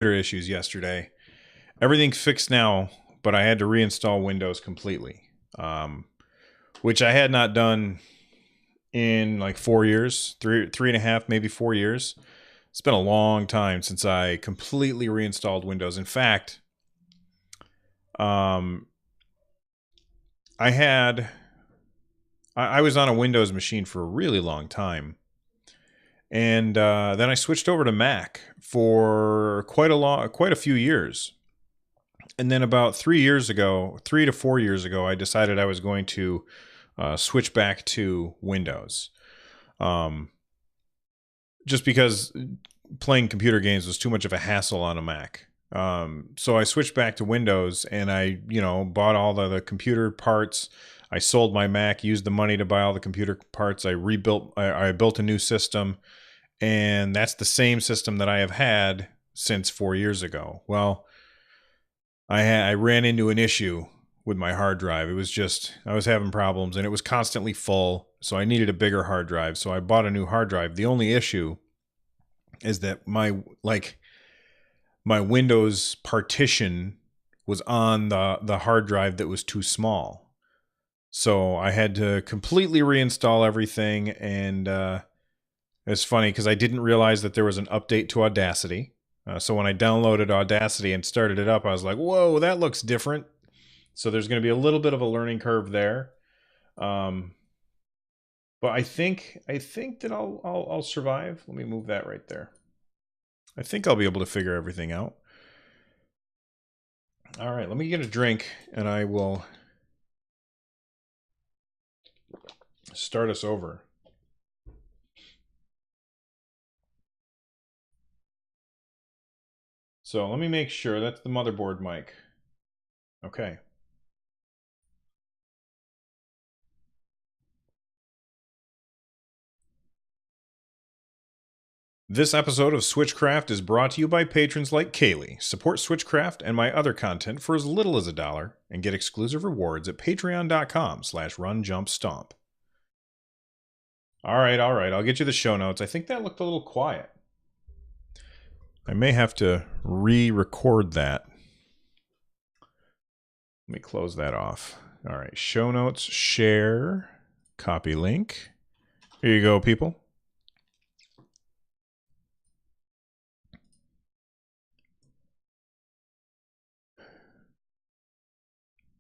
issues yesterday. Everything's fixed now, but I had to reinstall Windows completely, which I had not done in like 4 years, three and a half, maybe 4 years. It's been a long time since I completely reinstalled Windows. In fact, I was on a Windows machine for a really long time. And then I switched over to Mac for quite a few years. And then about 3 to 4 years ago, I decided I was going to switch back to Windows. Just because playing computer games was too much of a hassle on a Mac. So I switched back to Windows, and I, bought all the computer parts. I sold my Mac, used the money to buy all the computer parts. I built a new system, and that's the same system that I have had since 4 years ago. Well, I ran into an issue with my hard drive. It was just, I was having problems, and it was constantly full, so I needed a bigger hard drive. So I bought a new hard drive. The only issue is that my Windows partition was on the hard drive that was too small. So I had to completely reinstall everything, and it's funny because I didn't realize that there was an update to Audacity. So when I downloaded Audacity and started it up, I was like, whoa, that looks different. So there's going to be a little bit of a learning curve there. But I think that I'll survive. Let me move that right there. I think I'll be able to figure everything out. All right, let me get a drink, and I will start us over. So let me make sure that's the motherboard mic. Okay. This episode of Switchcraft is brought to you by patrons like Kaylee. Support Switchcraft and my other content for as little as $1 and get exclusive rewards at patreon.com/runjumpstomp. All right. I'll get you the show notes. I think that looked a little quiet. I may have to re-record that. Let me close that off. All right. Show notes, share, copy link. Here you go, people.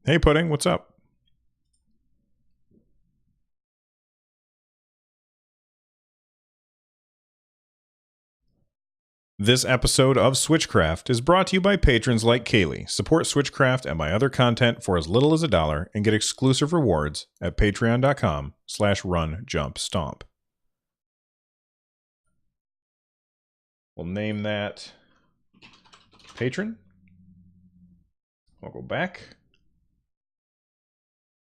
Hey, Pudding, what's up? This episode of Switchcraft is brought to you by patrons like Kaylee. Support Switchcraft and my other content for as little as $1 and get exclusive rewards at patreon.com/runjumpstomp. We'll name that patron. I'll go back.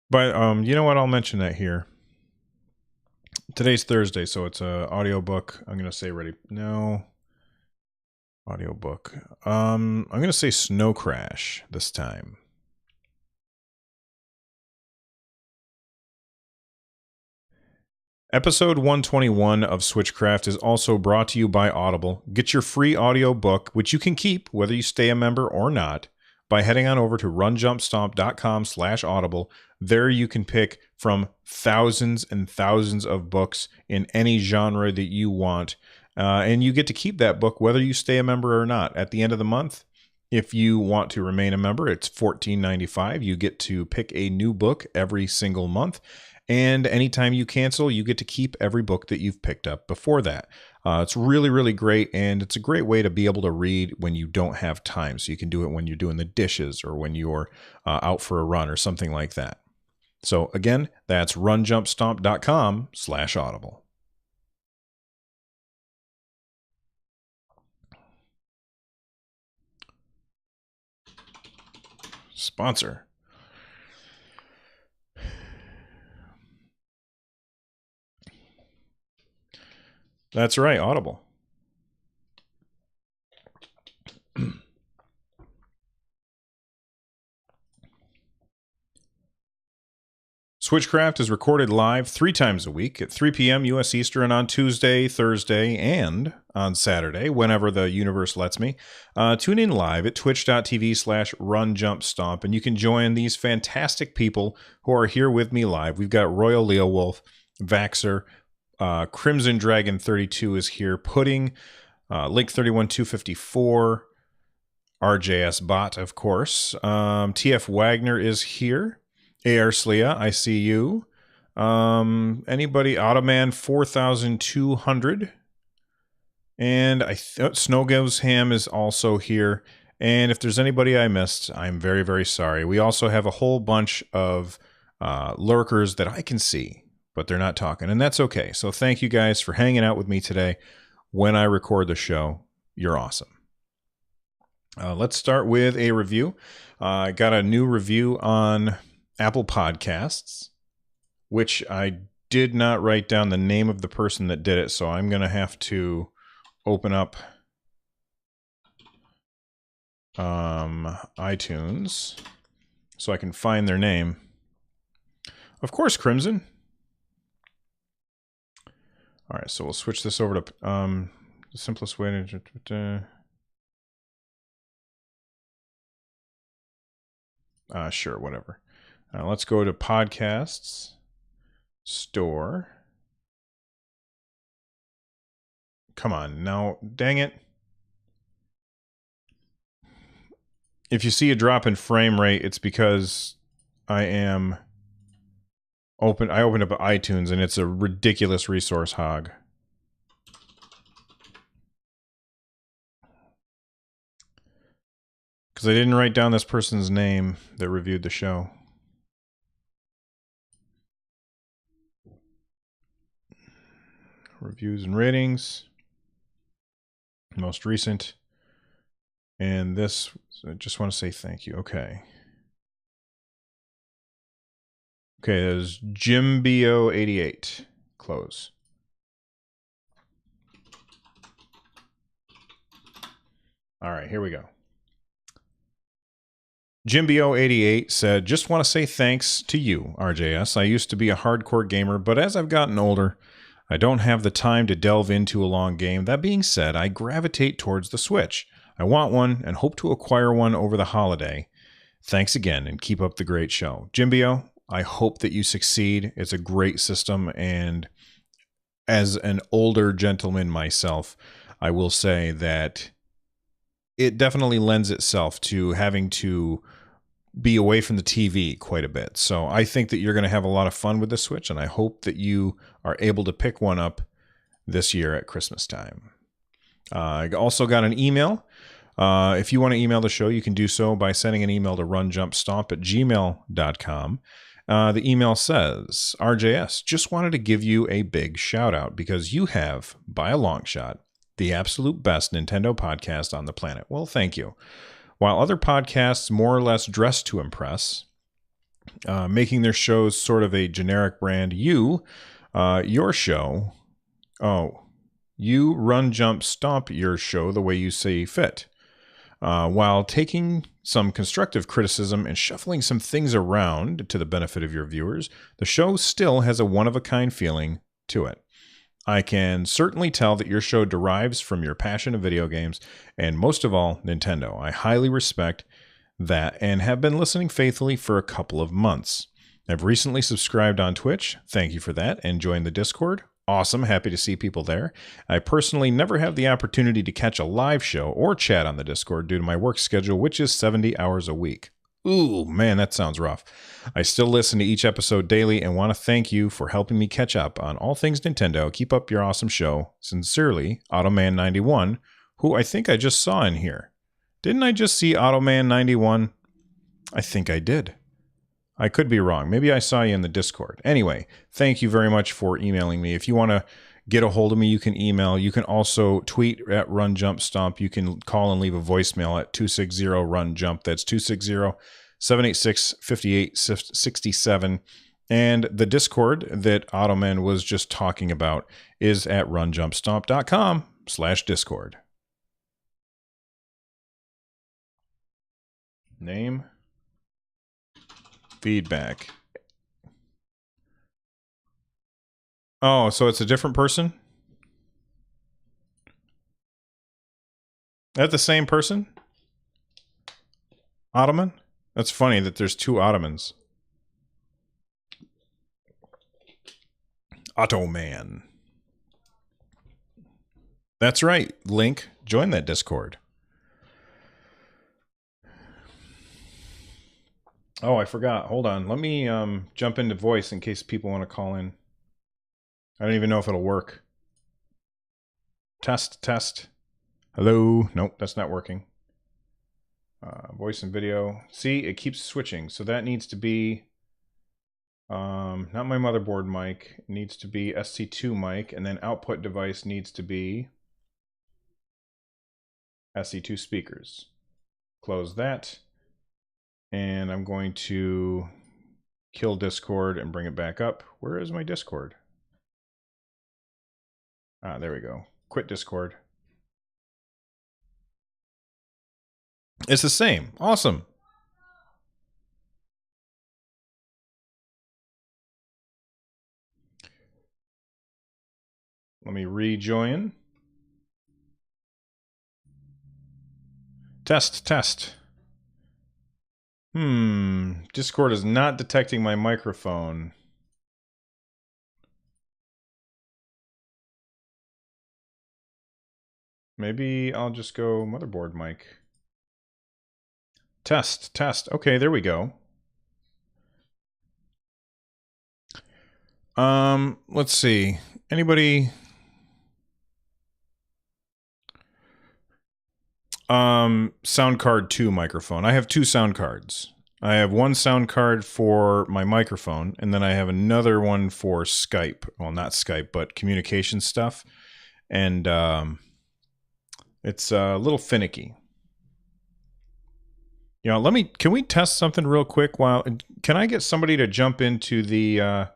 But you know what? I'll mention that here. Today's Thursday, so it's a audiobook. I'm going to say ready. No. Audiobook. I'm going to say Snow Crash this time. Episode 121 of Switchcraft is also brought to you by Audible. Get your free audiobook, which you can keep whether you stay a member or not, by heading on over to runjumpstomp.com/audible. There you can pick from thousands and thousands of books in any genre that you want. And you get to keep that book whether you stay a member or not. At the end of the month, if you want to remain a member, it's $14.95. You get to pick a new book every single month. And anytime you cancel, you get to keep every book that you've picked up before that. It's really, really great, and it's a great way to be able to read when you don't have time. So you can do it when you're doing the dishes or when you're out for a run or something like that. So again, that's runjumpstomp.com/audible. Sponsor. That's right, Audible. Switchcraft is recorded live 3 times a week at 3 p.m. U.S. Eastern on Tuesday, Thursday, and on Saturday, whenever the universe lets me. Tune in live at twitch.tv/runjumpstomp, and you can join these fantastic people who are here with me live. We've got Royal Leo Wolf, Vaxer, Crimson Dragon 32 is here, Pudding, Link 31254, RJS Bot, of course. TF Wagner is here. AR Slia, I see you. Anybody? Automan 4200. And Snow Gives Ham is also here. And if there's anybody I missed, I'm very, very sorry. We also have a whole bunch of lurkers that I can see, but they're not talking, and that's okay. So thank you guys for hanging out with me today when I record the show. You're awesome. Let's start with a review. I got a new review on Apple Podcasts, which I did not write down the name of the person that did it, so I'm going to have to open up iTunes so I can find their name. Of course, Crimson. All right, so we'll switch this over to the simplest way to... sure, whatever. Let's go to Podcasts, Store. Come on, now, dang it. If you see a drop in frame rate, it's because I opened up iTunes and it's a ridiculous resource hog. Because I didn't write down this person's name that reviewed the show. Reviews and ratings. Most recent. And this, I just want to say thank you. Okay. Okay, there's Jimbio88. Close. All right, here we go. Jimbio88 said, just want to say thanks to you, RJS. I used to be a hardcore gamer, but as I've gotten older, I don't have the time to delve into a long game. That being said, I gravitate towards the Switch. I want one and hope to acquire one over the holiday. Thanks again and keep up the great show. Jimbio, I hope that you succeed. It's a great system, and as an older gentleman myself, I will say that it definitely lends itself to having to be away from the TV quite a bit. So I think that you're going to have a lot of fun with the Switch, and I hope that you are able to pick one up this year at Christmas time. I also got an email. If you want to email the show, you can do so by sending an email to runjumpstomp@gmail.com. The email says, RJS, just wanted to give you a big shout out because you have, by a long shot, the absolute best Nintendo podcast on the planet. Well, thank you. While other podcasts more or less dress to impress, making their shows sort of a generic brand, your show, you run, jump, stomp your show the way you see fit. While taking some constructive criticism and shuffling some things around to the benefit of your viewers, the show still has a one-of-a-kind feeling to it. I can certainly tell that your show derives from your passion of video games, and most of all, Nintendo. I highly respect that and have been listening faithfully for a couple of months. I've recently subscribed on Twitch. Thank you for that. And joined the Discord. Awesome. Happy to see people there. I personally never have the opportunity to catch a live show or chat on the Discord due to my work schedule, which is 70 hours a week. Ooh, man, that sounds rough. I still listen to each episode daily and want to thank you for helping me catch up on all things Nintendo. Keep up your awesome show. Sincerely, Automan91, who I think I just saw in here. Didn't I just see Automan91? I think I did. I could be wrong. Maybe I saw you in the Discord. Anyway, thank you very much for emailing me. If you want to get a hold of me, you can email. You can also tweet at RunJumpStomp. You can call and leave a voicemail at 260-RUN-JUMP. That's 260-786-5867. And the Discord that Ottoman was just talking about is at runjumpstomp.com/Discord. Name. Feedback. Oh, so it's a different person? That the same person? Ottoman? That's funny that there's two Ottomans. Ottoman. That's right. Link, join that Discord. Oh, I forgot. Hold on. Let me jump into voice in case people want to call in. I don't even know if it'll work. Test, test. Hello. Nope, that's not working. Voice and video. See, it keeps switching. So that needs to be not my motherboard mic. It needs to be SC2 mic, and then output device needs to be SC2 speakers. Close that. And I'm going to kill Discord and bring it back up. Where is my Discord? Ah, there we go. Quit Discord. It's the same. Awesome. Let me rejoin. Test, test. Discord is not detecting my microphone. Maybe I'll just go motherboard mic. Test, test. Okay, there we go. Let's see. Anybody? Sound card 2 microphone. I have 2 sound cards. I have one sound card for my microphone, and then I have another one for Skype. Well, not Skype, but communication stuff. And it's a little finicky. You know, can we test something real quick? Can I get somebody to jump into the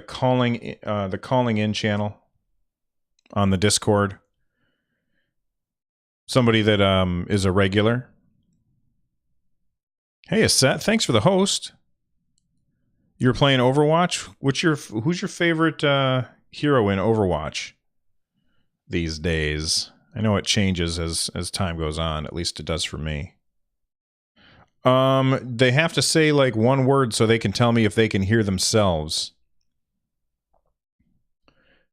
calling in channel on the Discord? Somebody that is a regular. Hey, Aset, thanks for the host. You're playing Overwatch? Who's your favorite hero in Overwatch these days? I know it changes as time goes on, at least it does for me. They have to say like one word so they can tell me if they can hear themselves.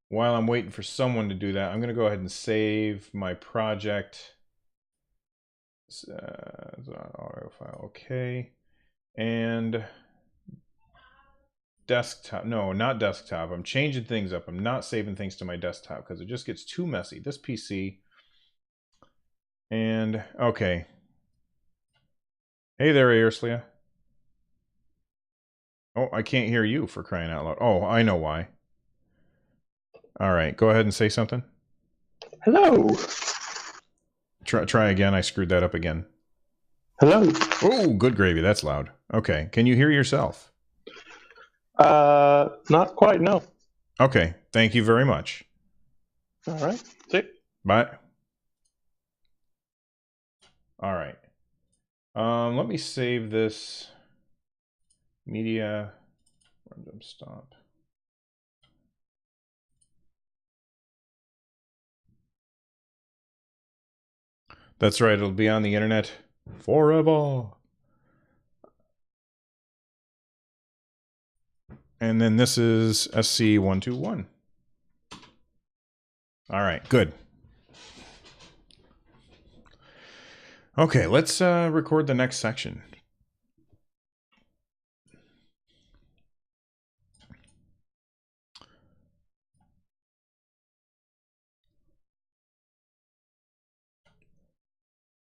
While I'm waiting for someone to do that, I'm going to go ahead and save my project. Audio file, okay. And desktop. No, not desktop. I'm changing things up. I'm not saving things to my desktop because it just gets too messy. This PC. And, okay. Hey there, Ursula. Oh, I can't hear you for crying out loud. Oh, I know why. All right, go ahead and say something. Hello. Try again. I screwed that up again. Hello. Oh, good gravy. That's loud. Okay. Can you hear yourself? Not quite, no. Okay. Thank you very much. All right. See. Bye. All right. Let me save this media. Random stop. That's right. It'll be on the internet forever. And then this is SC121. All right, good. Okay, let's record the next section.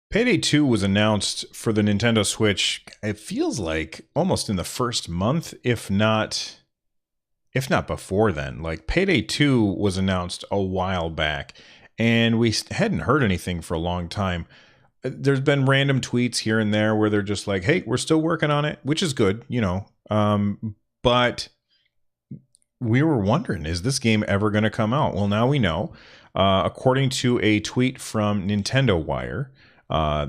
Payday 2 was announced for the Nintendo Switch, it feels like almost in the first month, if not before then. Like Payday 2 was announced a while back, and we hadn't heard anything for a long time. There's been random tweets here and there where they're just like, hey, we're still working on it, which is good, you know. But we were wondering, is this game ever going to come out? Well, now we know. According to a tweet from Nintendo Wire,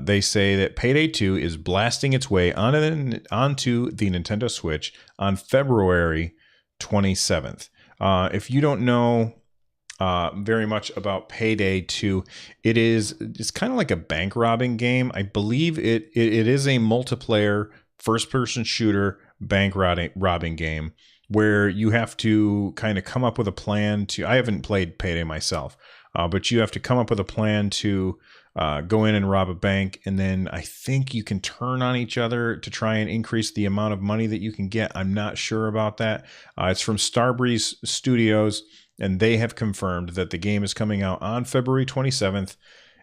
they say that Payday 2 is blasting its way onto the Nintendo Switch on February 27th. If you don't know very much about Payday 2, it's kind of like a bank robbing game. I believe it is a multiplayer first person shooter bank robbing game where you have to kind of come up with a plan to. I haven't played Payday myself, but you have to come up with a plan to go in and rob a bank, and then I think you can turn on each other to try and increase the amount of money that you can get. I'm not sure about that. It's from Starbreeze Studios, and they have confirmed that the game is coming out on February 27th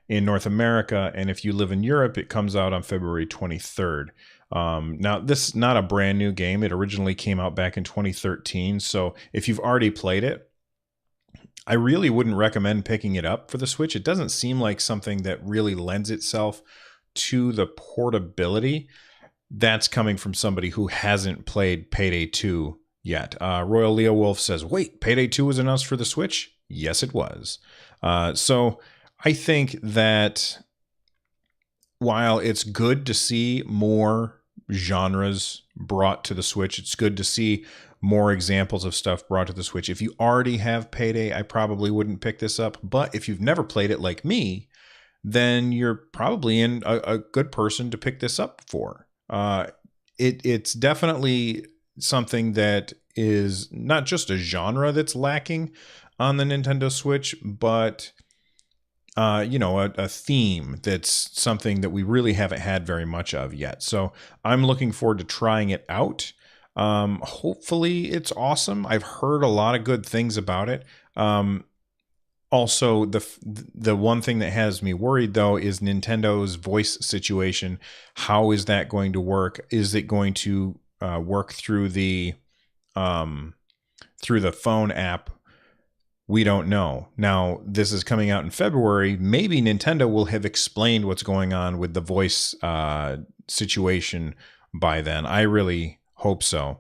in North America, and if you live in Europe, it comes out on February 23rd. Now, this is not a brand new game. It originally came out back in 2013, so if you've already played it, I really wouldn't recommend picking it up for the Switch. It doesn't seem like something that really lends itself to the portability. That's coming from somebody who hasn't played Payday 2 yet. Royal Leo Wolf says, wait, Payday 2 was announced for the Switch? Yes, it was. So I think that while it's good to see more genres brought to the Switch, it's good to see more examples of stuff brought to the Switch. If you already have Payday, I probably wouldn't pick this up. But if you've never played it like me, then you're probably in a good person to pick this up for. It's definitely something that is not just a genre that's lacking on the Nintendo Switch, but a theme that's something that we really haven't had very much of yet. So I'm looking forward to trying it out. Hopefully it's awesome. I've heard a lot of good things about it. Also, the one thing that has me worried though is Nintendo's voice situation. How is that going to work? Is it going to work through the phone app? We don't know. Now, this is coming out in February. Maybe Nintendo will have explained what's going on with the voice situation by then. I really hope so.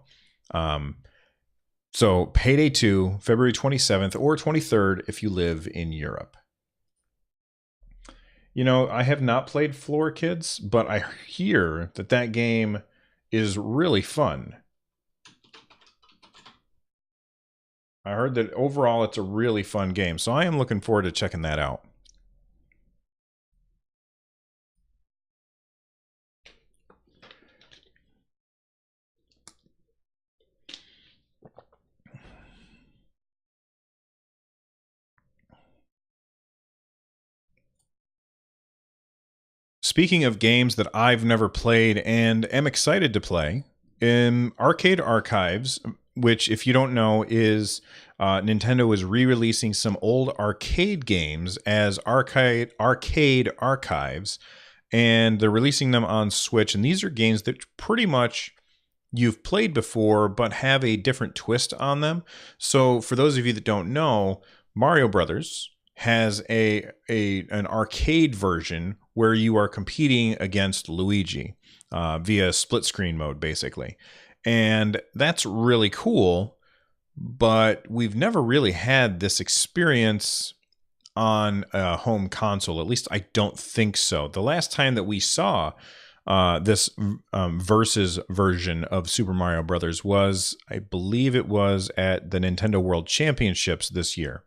So Payday 2, February 27th or 23rd if you live in Europe. I have not played Floor Kids, but I hear that game is really fun. I heard that overall it's a really fun game, so I am looking forward to checking that out. Speaking of games that I've never played and am excited to play, Arcade Archives, which, if you don't know, is Nintendo is re-releasing some old arcade games as Arcade Archives, and they're releasing them on Switch. And these are games that pretty much you've played before, but have a different twist on them. So for those of you that don't know, Mario Brothers has an arcade version where you are competing against Luigi via split screen mode, basically. And that's really cool, but we've never really had this experience on a home console. At least I don't think so. The last time that we saw this versus version of Super Mario Brothers was, I believe it was at the Nintendo World Championships this year,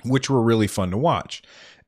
which were really fun to watch.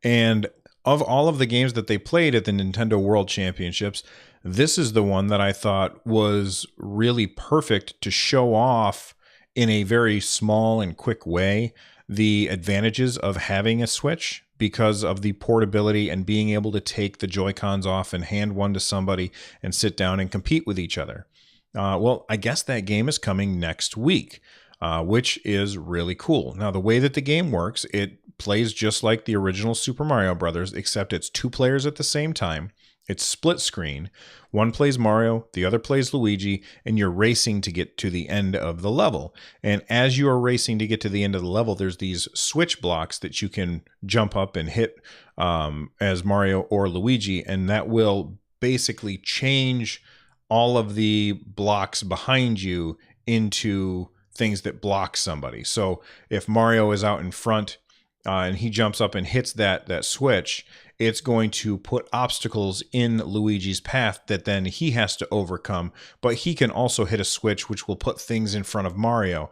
And of all of the games that they played at the Nintendo World Championships, this is the one that I thought was really perfect to show off in a very small and quick way the advantages of having a Switch because of the portability and being able to take the Joy-Cons off and hand one to somebody and sit down and compete with each other. Well, I guess that game is coming next week, which is really cool. Now, the way that the game works, it plays just like the original Super Mario Brothers, except it's two players at the same time. It's split screen. One plays Mario, the other plays Luigi, and you're racing to get to the end of the level. And as you are racing to get to the end of the level, there's these switch blocks that you can jump up and hit as Mario or Luigi, and that will basically change all of the blocks behind you into things that block somebody. So if Mario is out in front, and he jumps up and hits that switch, it's going to put obstacles in Luigi's path that then he has to overcome. But he can also hit a switch which will put things in front of Mario.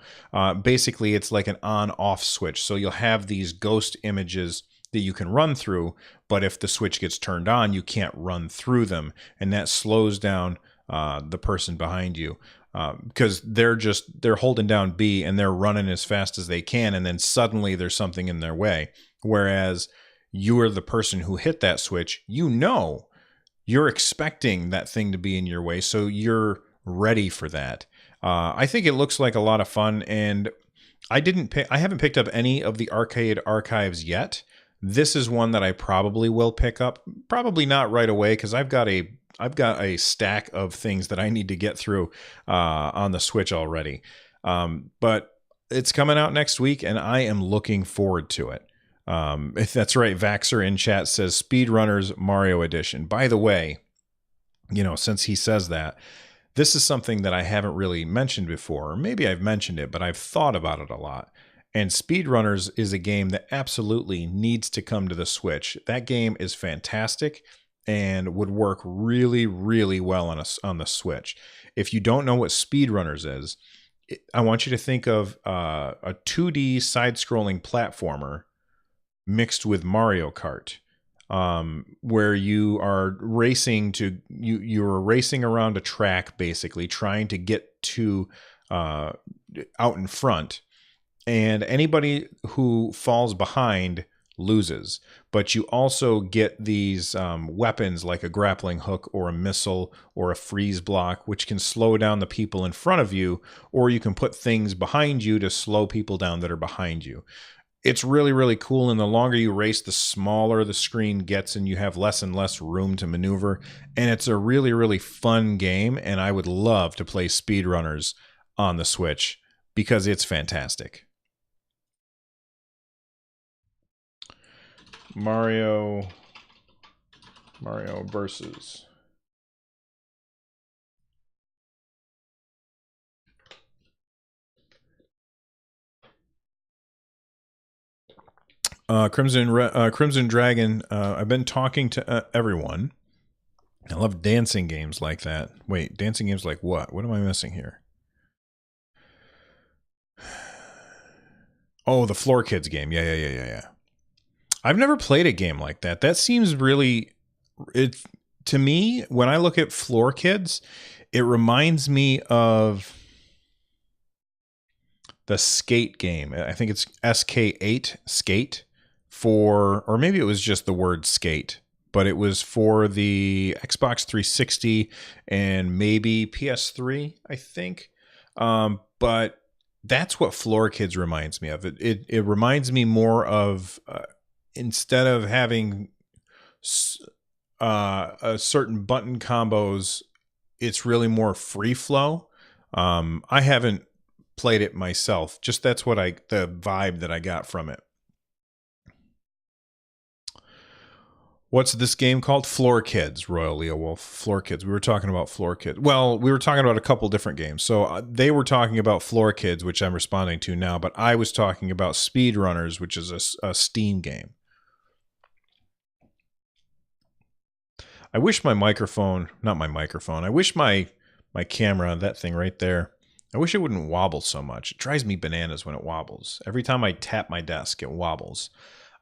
Basically, it's like an on-off switch. So you'll have these ghost images that you can run through, but if the switch gets turned on, you can't run through them, and that slows down the person behind you. Because they're holding down B and they're running as fast as they can, and then suddenly there's something in their way. Whereas you are the person who hit that switch, you're expecting that thing to be in your way, so you're ready for that. I think it looks like a lot of fun, and I haven't picked up any of the arcade archives yet. This is one that I probably will pick up. Probably not right away, because I've got a stack of things that I need to get through on the Switch already. But it's coming out next week, and I am looking forward to it. If that's right, Vaxer in chat says Speedrunners Mario Edition. By the way, since he says that, this is something that I haven't really mentioned before. Or maybe I've mentioned it, but I've thought about it a lot. And Speedrunners is a game that absolutely needs to come to the Switch. That game is fantastic and would work really, really well on the Switch. If you don't know what Speedrunners is, I want you to think of a 2D side-scrolling platformer mixed with Mario Kart, where you are you're racing around a track, basically trying to get to out in front, and anybody who falls behind loses. But you also get these weapons like a grappling hook or a missile or a freeze block, which can slow down the people in front of you, or you can put things behind you to slow people down that are behind you. It's really, really cool, and the longer you race, the smaller the screen gets, and you have less and less room to maneuver. And it's a really, really fun game, and I would love to play Speedrunners on the Switch because it's fantastic. Mario versus. Crimson Dragon. I've been talking to everyone. I love dancing games like that. Wait, dancing games like what? What am I missing here? Oh, the Floor Kids game. Yeah. I've never played a game like that. That seems really... To me, when I look at Floor Kids, it reminds me of the Skate game. I think it's SK8 Skate or maybe it was just the word skate, but it was for the Xbox 360 and maybe PS3, I think. But that's what Floor Kids reminds me of. It reminds me more of instead of having a certain button combos, it's really more free flow. I haven't played it myself. Just that's what the vibe that I got from it. What's this game called? Floor Kids, Royal Leo Wolf. Floor Kids. We were talking about Floor Kids. Well, we were talking about a couple different games. So they were talking about Floor Kids, which I'm responding to now, but I was talking about Speedrunners, which is a Steam game. I wish my microphone, not my microphone, I wish my camera, that thing right there, I wish it wouldn't wobble so much. It drives me bananas when it wobbles. Every time I tap my desk, it wobbles.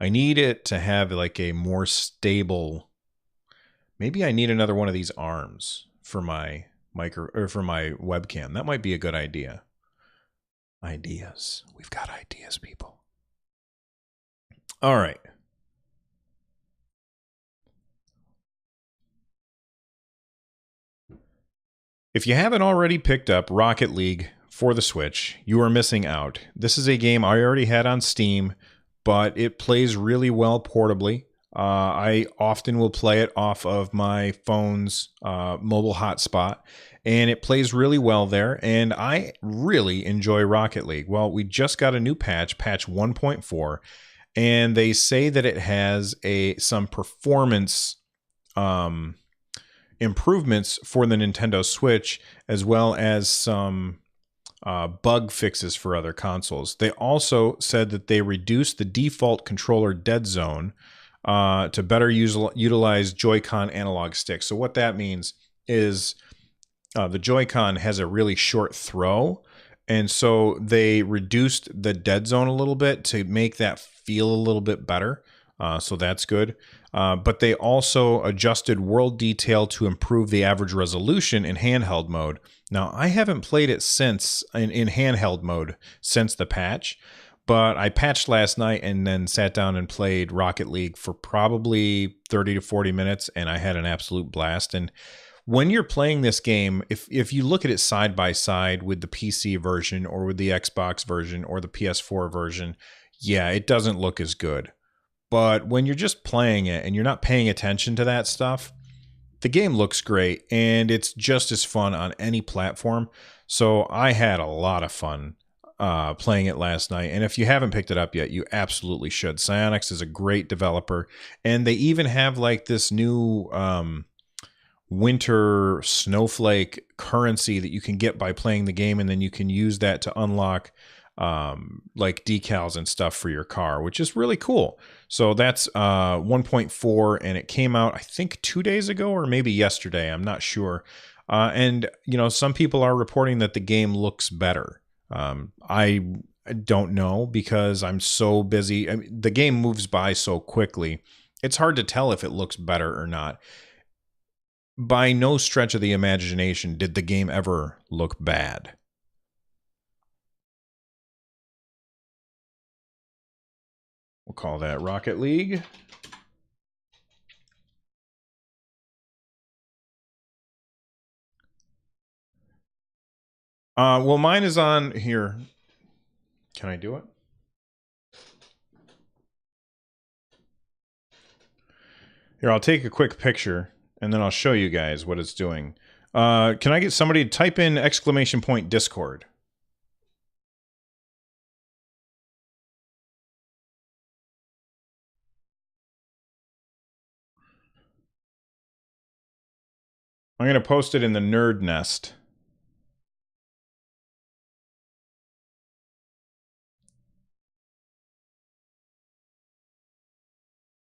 I need it to have like a more stable. Maybe I need another one of these arms for my for my webcam. That might be a good idea. Ideas. We've got ideas, people. All right. If you haven't already picked up Rocket League for the Switch, you are missing out. This is a game I already had on Steam, but it plays really well portably. I often will play it off of my phone's mobile hotspot, and it plays really well there, and I really enjoy Rocket League. Well, we just got a new patch 1.4, and they say that it has some performance improvements for the Nintendo Switch, as well as some bug fixes for other consoles. They also said that they reduced the default controller dead zone to better utilize Joy-Con analog sticks. So what that means is the Joy-Con has a really short throw, and so they reduced the dead zone a little bit to make that feel a little bit better. So that's good. But they also adjusted world detail to improve the average resolution in handheld mode. Now, I haven't played it since in handheld mode since the patch, but I patched last night and then sat down and played Rocket League for probably 30 to 40 minutes, and I had an absolute blast. And when you're playing this game, if you look at it side by side with the PC version or with the Xbox version or the PS4 version, yeah, it doesn't look as good. But when you're just playing it and you're not paying attention to that stuff, the game looks great and it's just as fun on any platform. So I had a lot of fun playing it last night. And if you haven't picked it up yet, you absolutely should. Psyonix is a great developer. And they even have like this new winter snowflake currency that you can get by playing the game. And then you can use that to unlock like decals and stuff for your car, which is really cool. So that's 1.4, and it came out I think 2 days ago or maybe yesterday, I'm not sure. And you know, some people are reporting that the game looks better. I don't know because I'm so busy. I mean, the game moves by so quickly, it's hard to tell if it looks better or not. By no stretch of the imagination did the game ever look bad. We'll call that Rocket League. Well, mine is on here. Can I do it? Here, I'll take a quick picture and then I'll show you guys what it's doing. Can I get somebody to type in !! Discord? I'm going to post it in the Nerd Nest.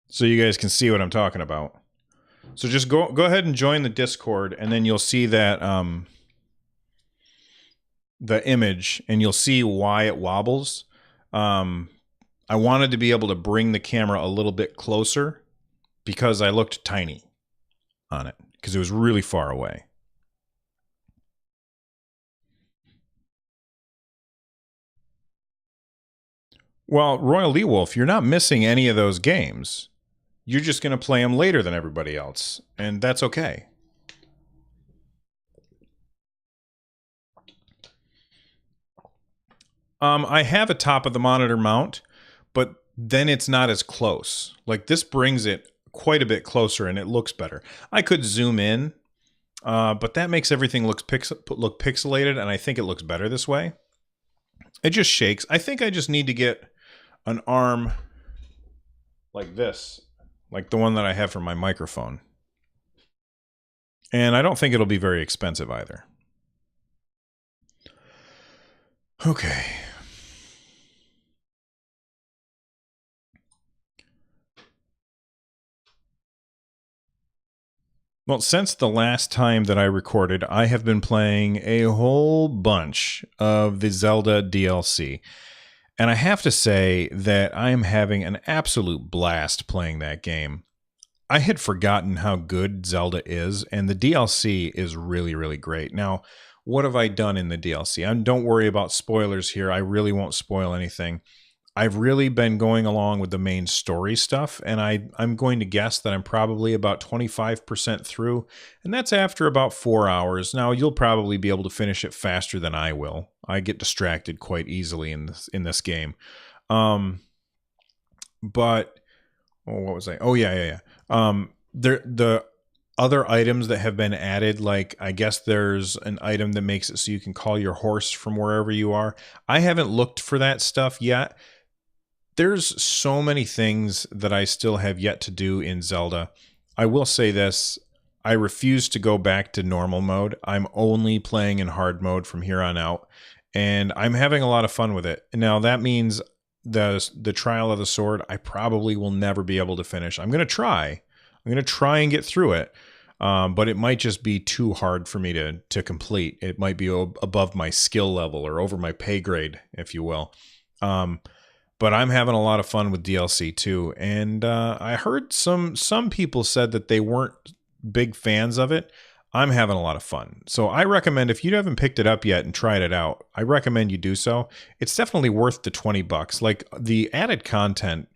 So you guys can see what I'm talking about. So just go ahead and join the Discord, and then you'll see that the image, and you'll see why it wobbles. I wanted to be able to bring the camera a little bit closer because I looked tiny on it because it was really far away. Well, Royal Lee Wolf, you're not missing any of those games. You're just going to play them later than everybody else, and that's okay. I have a top of the monitor mount, but then it's not as close. Like this brings it quite a bit closer and it looks better. I could zoom in, but that makes everything look pixelated, and I think it looks better this way. It just shakes. I think I just need to get an arm like this, like the one that I have for my microphone. And I don't think it'll be very expensive either. Okay. Well, since the last time that I recorded, I have been playing a whole bunch of the Zelda DLC. And I have to say that I am having an absolute blast playing that game. I had forgotten how good Zelda is, and the DLC is really, really great. Now, what have I done in the DLC? Don't worry about spoilers here. I really won't spoil anything. I've really been going along with the main story stuff, and I'm going to guess that I'm probably about 25% through, and that's after about 4 hours. Now, you'll probably be able to finish it faster than I will. I get distracted quite easily in this game. But what was I? Oh, yeah. The other items that have been added, like I guess there's an item that makes it so you can call your horse from wherever you are. I haven't looked for that stuff yet. There's so many things that I still have yet to do in Zelda. I will say this, I refuse to go back to normal mode. I'm only playing in hard mode from here on out. and I'm having a lot of fun with it. Now that means the Trial of the Sword, I probably will never be able to finish. I'm gonna try. I'm gonna try and get through it, but it might just be too hard for me to complete. It might be above my skill level or over my pay grade, if you will. But I'm having a lot of fun with DLC too, and I heard some people said that they weren't big fans of it. I'm having a lot of fun. So I recommend, if you haven't picked it up yet and tried it out, I recommend you do so. It's definitely worth the $20. Like, the added content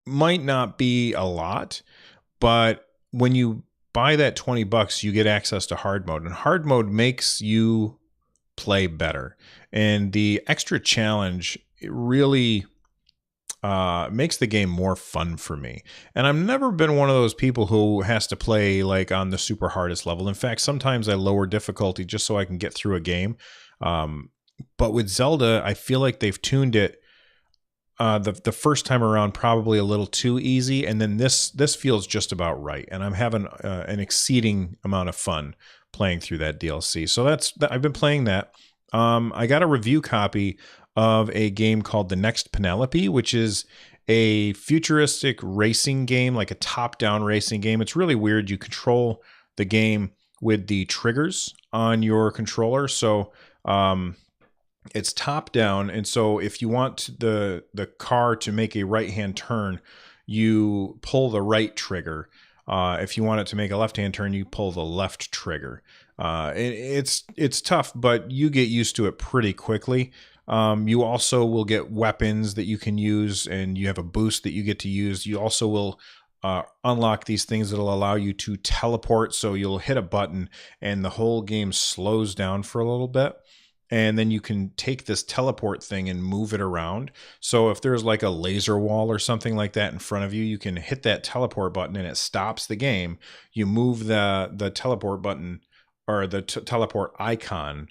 might not be a lot, but when you buy that $20, you get access to hard mode, and hard mode makes you play better. And the extra challenge, it really makes the game more fun for me. And I've never been one of those people who has to play like on the super hardest level. In fact, sometimes I lower difficulty just so I can get through a game. But with Zelda, I feel like they've tuned it the first time around probably a little too easy, and then this feels just about right. And I'm having an exceeding amount of fun playing through that DLC. So I've been playing that. I got a review copy of a game called The Next Penelope, which is a futuristic racing game, like a top-down racing game. It's really weird. You control the game with the triggers on your controller. So it's top-down, and so if you want the car to make a right-hand turn, you pull the right trigger. If you want it to make a left-hand turn, you pull the left trigger. It's tough, but you get used to it pretty quickly. You also will get weapons that you can use, and you have a boost that you get to use. You also will unlock these things that will allow you to teleport, so you'll hit a button and the whole game slows down for a little bit. And then you can take this teleport thing and move it around. So if there's like a laser wall or something like that in front of you, you can hit that teleport button and it stops the game. You move the teleport button or the teleport icon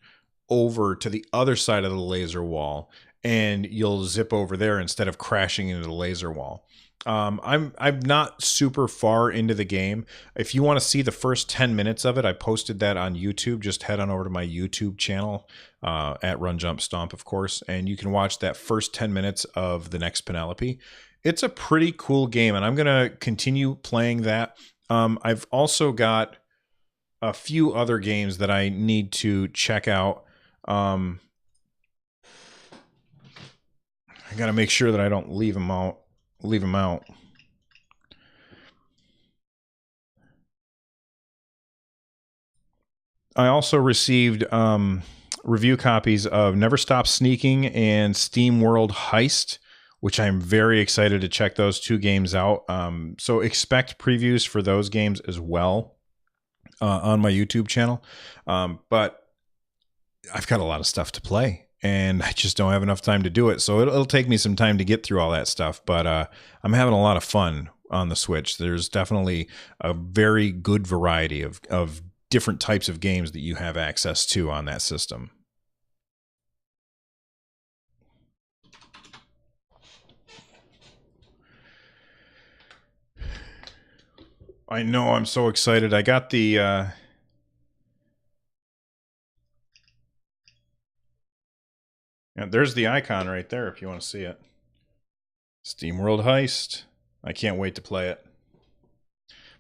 over to the other side of the laser wall, and you'll zip over there instead of crashing into the laser wall. I'm not super far into the game. If you want to see the first 10 minutes of it, I posted that on YouTube. Just head on over to my YouTube channel at Run Jump Stomp, of course, and you can watch that first 10 minutes of The Next Penelope. It's a pretty cool game, and I'm gonna continue playing that. I've also got a few other games that I need to check out. I got to make sure that I don't leave them out. I also received review copies of Never Stop Sneaking and Steam World Heist, which I'm very excited to check those two games out. So expect previews for those games as well on my YouTube channel. But I've got a lot of stuff to play, and I just don't have enough time to do it. So it'll take me some time to get through all that stuff, but I'm having a lot of fun on the Switch. There's definitely a very good variety of different types of games that you have access to on that system. I know, I'm so excited. I got the yeah, there's the icon right there if you want to see it. Steam World Heist. I can't wait to play it.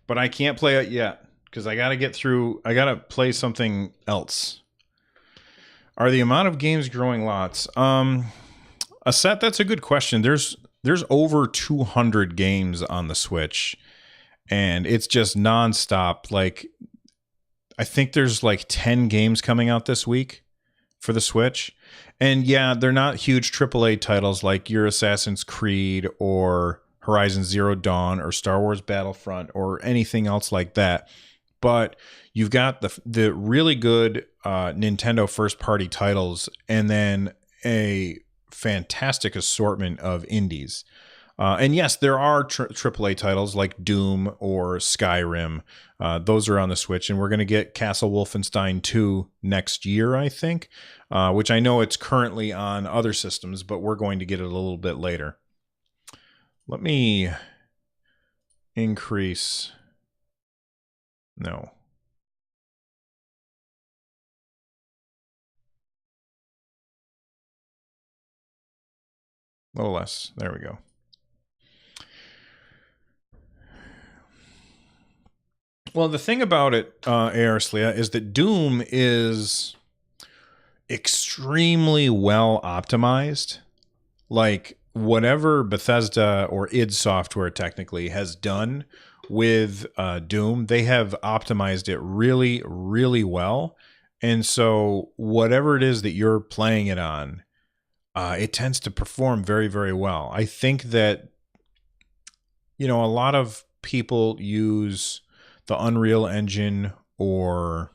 But I can't play it yet because I got to play something else. Are the amount of games growing lots? That's a good question. There's over 200 games on the Switch, and it's just nonstop. Like, I think there's like 10 games coming out this week for the Switch. And yeah, they're not huge AAA titles like your Assassin's Creed or Horizon Zero Dawn or Star Wars Battlefront or anything else like that. But you've got the really good Nintendo first party titles, and then a fantastic assortment of indies. And yes, there are AAA titles like Doom or Skyrim. Those are on the Switch, and we're going to get Castle Wolfenstein 2 next year, I think, which I know it's currently on other systems, but we're going to get it a little bit later. Let me increase. No. A little less. There we go. Well, the thing about it, Aerslia, is that Doom is extremely well optimized. Like, whatever Bethesda or id Software technically has done with Doom, they have optimized it really, really well. And so whatever it is that you're playing it on, it tends to perform very, very well. I think that, a lot of people use the Unreal Engine, or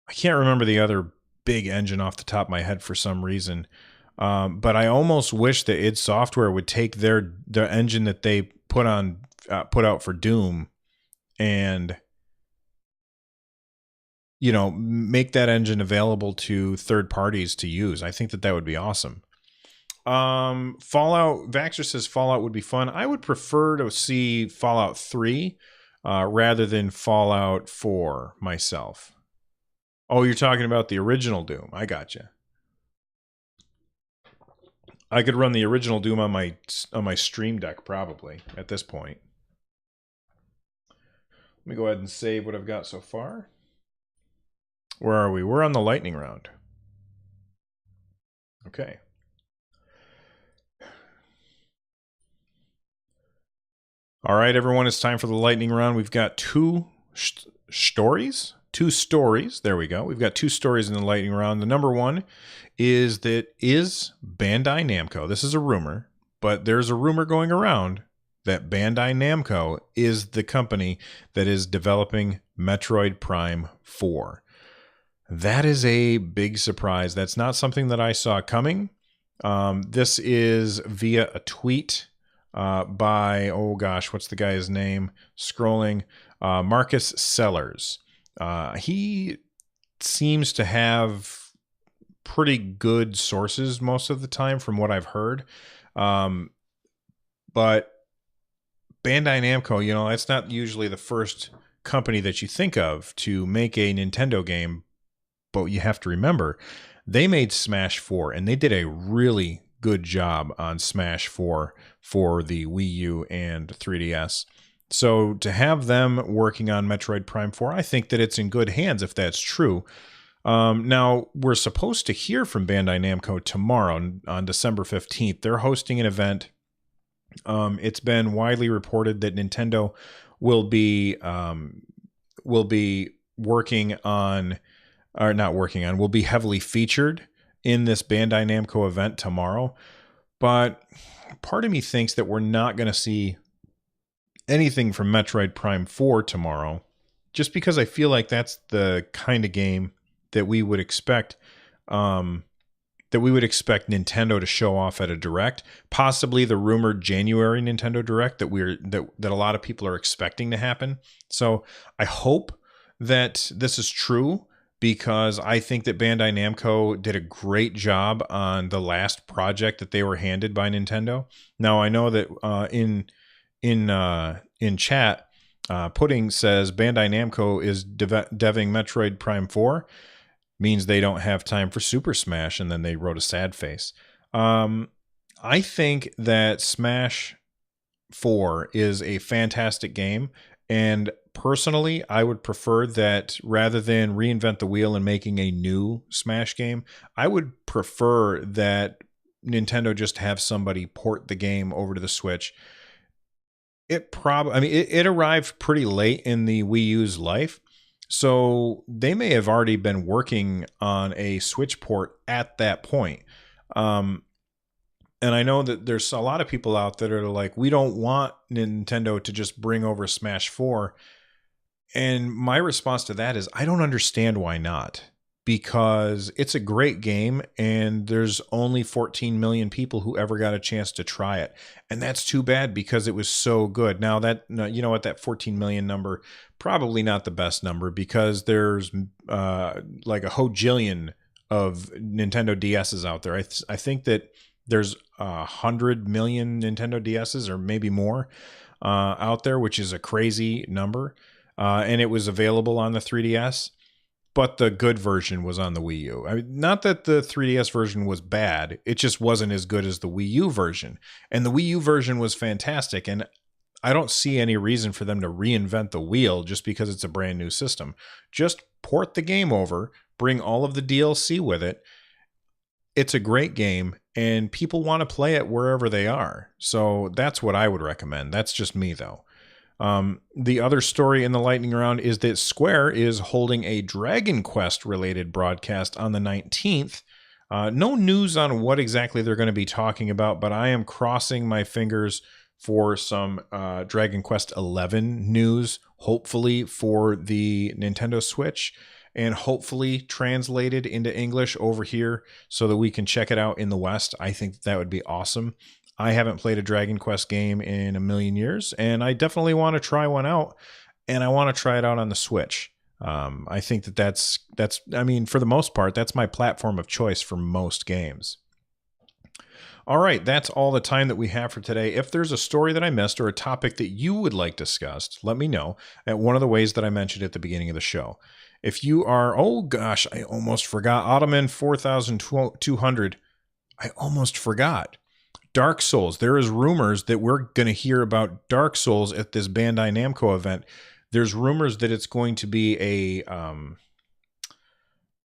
I can't remember the other big engine off the top of my head for some reason. But I almost wish that id Software would take the engine that they put out for Doom and make that engine available to third parties to use. I think that would be awesome. Fallout, Vaxxer says Fallout would be fun. I would prefer to see Fallout 3 rather than Fallout 4 myself. Oh, you're talking about the original Doom. I gotcha. I could run the original Doom on my Stream Deck probably at this point. Let me go ahead and save what I've got so far. Where are we? We're on the lightning round. Okay. All right, everyone, it's time for the lightning round. We've got two stories. There we go. We've got two stories in the lightning round. The number one is Bandai Namco. This is a rumor, but there's a rumor going around that Bandai Namco is the company that is developing Metroid Prime 4. That is a big surprise. That's not something that I saw coming. This is via a tweet by, oh gosh, what's the guy's name? Scrolling. Marcus Sellers. He seems to have pretty good sources most of the time from what I've heard. But Bandai Namco, that's not usually the first company that you think of to make a Nintendo game. But you have to remember, they made Smash 4, and they did a really good job on Smash 4 for the Wii U and 3DS. So to have them working on Metroid Prime 4, I think that it's in good hands if that's true. Now, we're supposed to hear from Bandai Namco tomorrow on December 15th. They're hosting an event. It's been widely reported that Nintendo will be working on, or not working on, will be heavily featured in this Bandai Namco event tomorrow. But part of me thinks that we're not going to see anything from Metroid Prime 4 tomorrow, just because I feel like that's the kind of game that we would expect Nintendo to show off at a Direct, possibly the rumored January Nintendo Direct that a lot of people are expecting to happen. So I hope that this is true, because I think that Bandai Namco did a great job on the last project that they were handed by Nintendo. Now, I know that in chat, Pudding says Bandai Namco is deving Metroid Prime 4, means they don't have time for Super Smash, and then they wrote a sad face. I think that Smash 4 is a fantastic game, and personally, I would prefer that rather than reinvent the wheel and making a new Smash game, I would prefer that Nintendo just have somebody port the game over to the Switch. It arrived pretty late in the Wii U's life, so they may have already been working on a Switch port at that point. And I know that there's a lot of people out there that are like, we don't want Nintendo to just bring over Smash 4. And my response to that is, I don't understand why not. Because it's a great game, and there's only 14 million people who ever got a chance to try it. And that's too bad, because it was so good. Now, that, you know what, that 14 million number, probably not the best number, because there's like a hojillion of Nintendo DSs out there. I think that there's 100 million Nintendo DSs, or maybe more, out there, which is a crazy number. And it was available on the 3DS. but the good version was on the Wii U. I mean, not that the 3DS version was bad, it just wasn't as good as the Wii U version. And the Wii U version was fantastic, and I don't see any reason for them to reinvent the wheel just because it's a brand new system. Just port the game over, bring all of the DLC with it. It's a great game, and people want to play it wherever they are. So that's what I would recommend. That's just me, though. The other story in the lightning round is that Square is holding a Dragon Quest related broadcast on the 19th. No news on what exactly they're going to be talking about, but I am crossing my fingers for some Dragon Quest 11 news, hopefully for the Nintendo Switch, and hopefully translated into English over here so that we can check it out in the West. I think that would be awesome. I haven't played a Dragon Quest game in a million years, and I definitely want to try one out, and I want to try it out on the Switch. I think that's, I mean, for the most part, that's my platform of choice for most games. All right, that's all the time that we have for today. If there's a story that I missed or a topic that you would like discussed, let me know at one of the ways that I mentioned at the beginning of the show. If you are, oh gosh, I almost forgot, Ottoman 4200, I almost forgot. Dark Souls. There is rumors that we're going to hear about Dark Souls at this Bandai Namco event. There's rumors that it's going to be a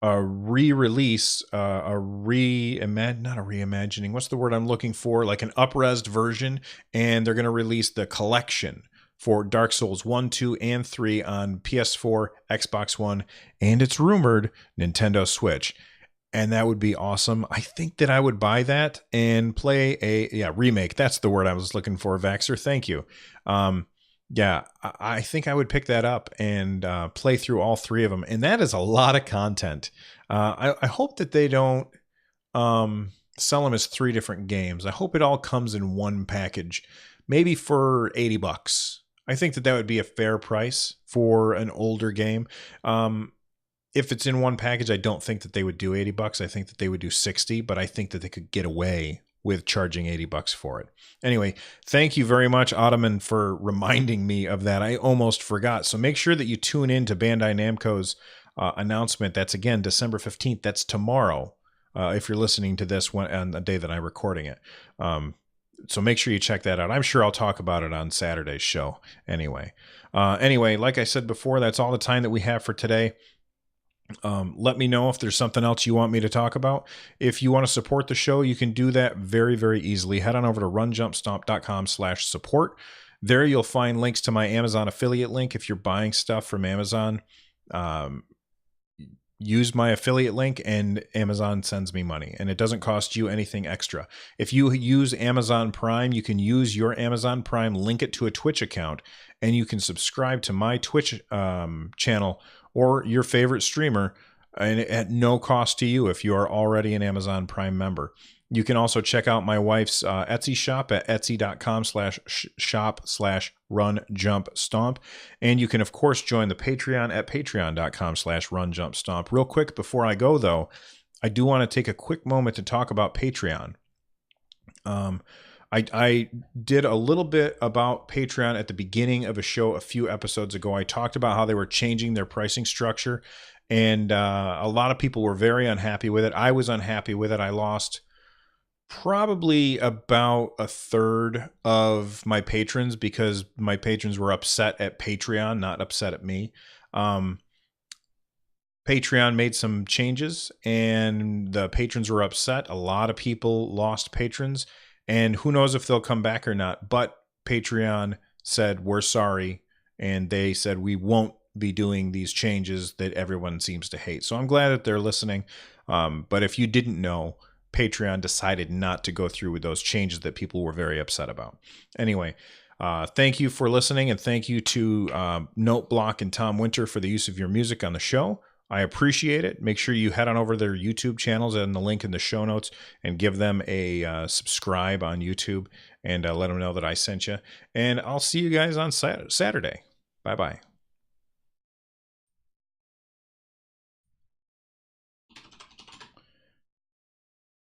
re-release, not a reimagining. What's the word I'm looking for? Like an up-resed version, and they're going to release the collection for Dark Souls 1, 2, and 3 on PS4, Xbox One, and it's rumored Nintendo Switch. And that would be awesome. I think that I would buy that and play a remake. That's the word I was looking for, Vaxer. Thank you. I think I would pick that up and play through all three of them. And that is a lot of content. I hope that they don't sell them as 3 different games. I hope it all comes in one package, maybe for $80. I think that would be a fair price for an older game. If it's in one package, I don't think that they would do $80. I think that they would do 60, but I think that they could get away with charging $80 for it. Anyway, thank you very much, Ottoman, for reminding me of that. I almost forgot. So make sure that you tune in to Bandai Namco's announcement. That's, again, December 15th. That's tomorrow, if you're listening to this one on the day that I'm recording it. So make sure you check that out. I'm sure I'll talk about it on Saturday's show anyway. Like I said before, that's all the time that we have for today. Let me know if there's something else you want me to talk about. If you want to support the show, you can do that very, very easily. Head on over to runjumpstomp.com/support. There you'll find links to my Amazon affiliate link. If you're buying stuff from Amazon, use my affiliate link and Amazon sends me money, and it doesn't cost you anything extra. If you use Amazon Prime, you can use your Amazon Prime, link it to a Twitch account, and you can subscribe to my Twitch channel or your favorite streamer, and at no cost to you if you are already an Amazon Prime member. You can also check out my wife's Etsy shop at etsy.com/shop/runjumpstomp. And you can, of course, join the Patreon at patreon.com/runjumpstomp. Real quick before I go, though, I do want to take a quick moment to talk about Patreon. I did a little bit about Patreon at the beginning of a show a few episodes ago. I talked about how they were changing their pricing structure, and a lot of people were very unhappy with it. I was unhappy with it. I lost probably about a third of my patrons because my patrons were upset at Patreon, not upset at me. Patreon made some changes, and the patrons were upset. A lot of people lost patrons. And who knows if they'll come back or not. But Patreon said, we're sorry. And they said, we won't be doing these changes that everyone seems to hate. So I'm glad that they're listening. But if you didn't know, Patreon decided not to go through with those changes that people were very upset about. Anyway, thank you for listening. And thank you to Noteblock and Tom Winter for the use of your music on the show. I appreciate it. Make sure you head on over to their YouTube channels and the link in the show notes and give them a subscribe on YouTube and let them know that I sent you. And I'll see you guys on Saturday. Bye-bye.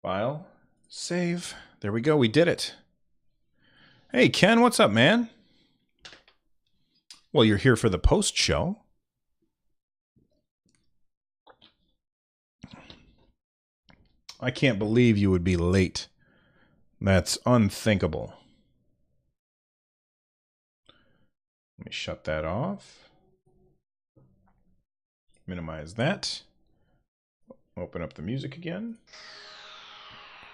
File, save. There we go. We did it. Hey, Ken, what's up, man? Well, you're here for the post show. I can't believe you would be late. That's unthinkable. Let me shut that off. Minimize that. Open up the music again.